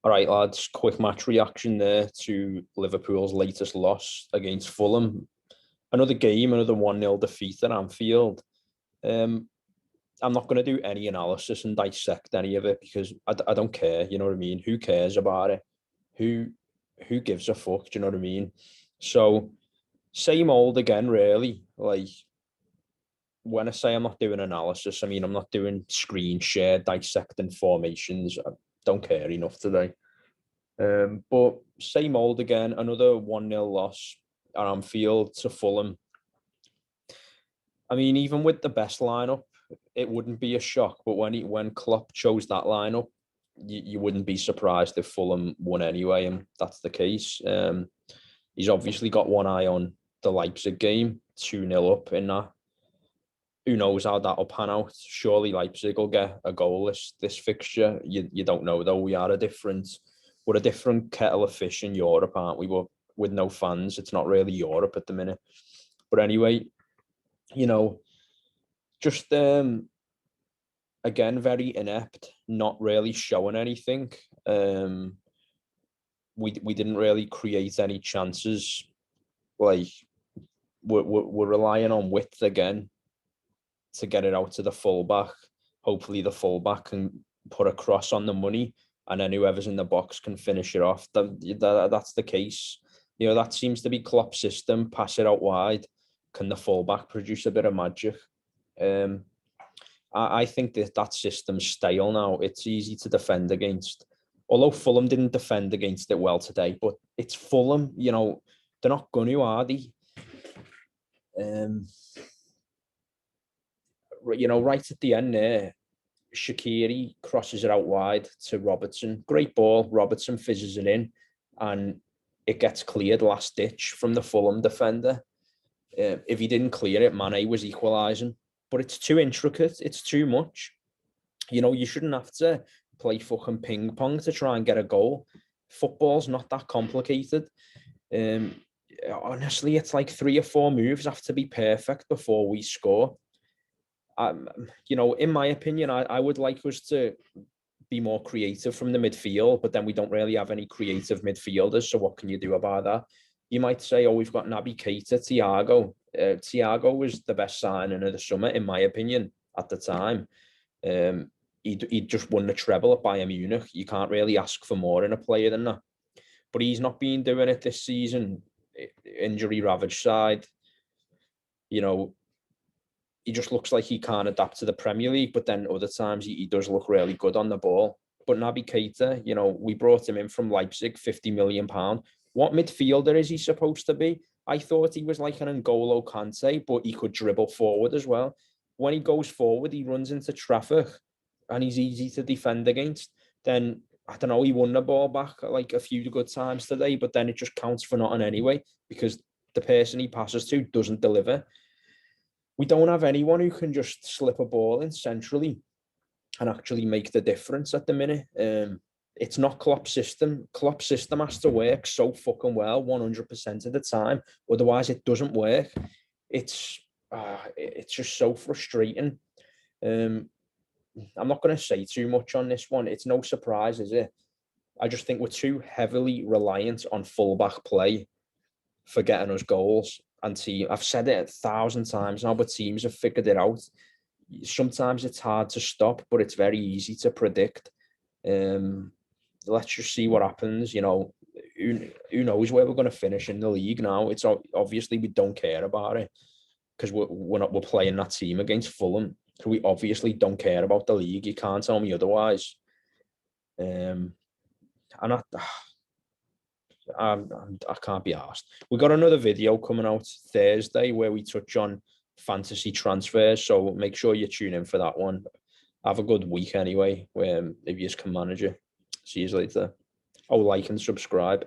All right, lads, quick match reaction there to Liverpool's latest loss against Fulham. Another game, another 1-0 defeat at Anfield. Um, I'm not going to do any analysis and dissect any of it because I don't care, you know what I mean? Who cares about it? Who who gives a fuck, do you know what I mean? So, same old again, really. Like, when I say I'm not doing analysis, I mean I'm not doing screen share, dissecting formations. I don't care enough today. But same old again, another 1-0 loss at Anfield to Fulham. I mean, even with the best lineup, it wouldn't be a shock. But when Klopp chose that lineup, you wouldn't be surprised if Fulham won anyway, and that's the case. He's obviously got one eye on the Leipzig game, 2-0 up in that. Who knows how that'll pan out? Surely Leipzig will get a goal this fixture. You don't know though. We're a different kettle of fish in Europe, aren't we? But with no fans, it's not really Europe at the minute. But anyway, you know, just again very inept, not really showing anything. We didn't really create any chances. Like we're relying on width again to get it out to the fullback. Hopefully, the fullback can put a cross on the money, and then whoever's in the box can finish it off. That's the case. You know, that seems to be Klopp's system. Pass it out wide. Can the fullback produce a bit of magic? Um, I think that system's stale now. It's easy to defend against. Although Fulham didn't defend against it well today, but it's Fulham. You know, they're not going to, are they? You know, right at the end there, Shaqiri crosses it out wide to Robertson. Great ball. Robertson fizzes it in, and it gets cleared last ditch from the Fulham defender. If he didn't clear it, Mane was equalising. But it's too intricate. It's too much. You know, you shouldn't have to play fucking ping pong to try and get a goal. Football's not that complicated. Um, Honestly, it's like 3 or 4 moves have to be perfect before we score. You know, in my opinion, I would like us to be more creative from the midfield, but then we don't really have any creative midfielders. So what can you do about that? You might say, oh, we've got Naby Keita, Thiago. Thiago was the best signing of the summer, in my opinion, at the time. He just won the treble at Bayern Munich. You can't really ask for more in a player than that. But he's not been doing it this season. Injury ravaged side. You know, he just looks like he can't adapt to the Premier League, but then other times he does look really good on the ball. But Naby Keita, you know, we brought him in from Leipzig, £50 million. What midfielder is he supposed to be? I thought he was like an N'Golo Kante, but he could dribble forward as well. When he goes forward, he runs into traffic and he's easy to defend against. Then, I don't know, he won the ball back like a few good times today, but then it just counts for nothing anyway because the person he passes to doesn't deliver. We don't have anyone who can just slip a ball in centrally and actually make the difference at the minute. It's not Klopp's system. Klopp's system has to work so fucking well 100% of the time. Otherwise, it doesn't work. It's just so frustrating. I'm not going to say too much on this one. It's no surprise, is it? I just think we're too heavily reliant on fullback play for getting us goals. And I've said it 1,000 times now, but teams have figured it out. Sometimes it's hard to stop, but it's very easy to predict. Let's just see what happens. You know, who knows where we're going to finish in the league now? It's obviously we don't care about it because we're playing that team against Fulham. So we obviously don't care about the league. You can't tell me otherwise. And I can't be asked. We got another video coming out Thursday where we touch on fantasy transfers. So make sure you tune in for that one. Have a good week anyway, if you just can manage it. See you later. Oh, like and subscribe.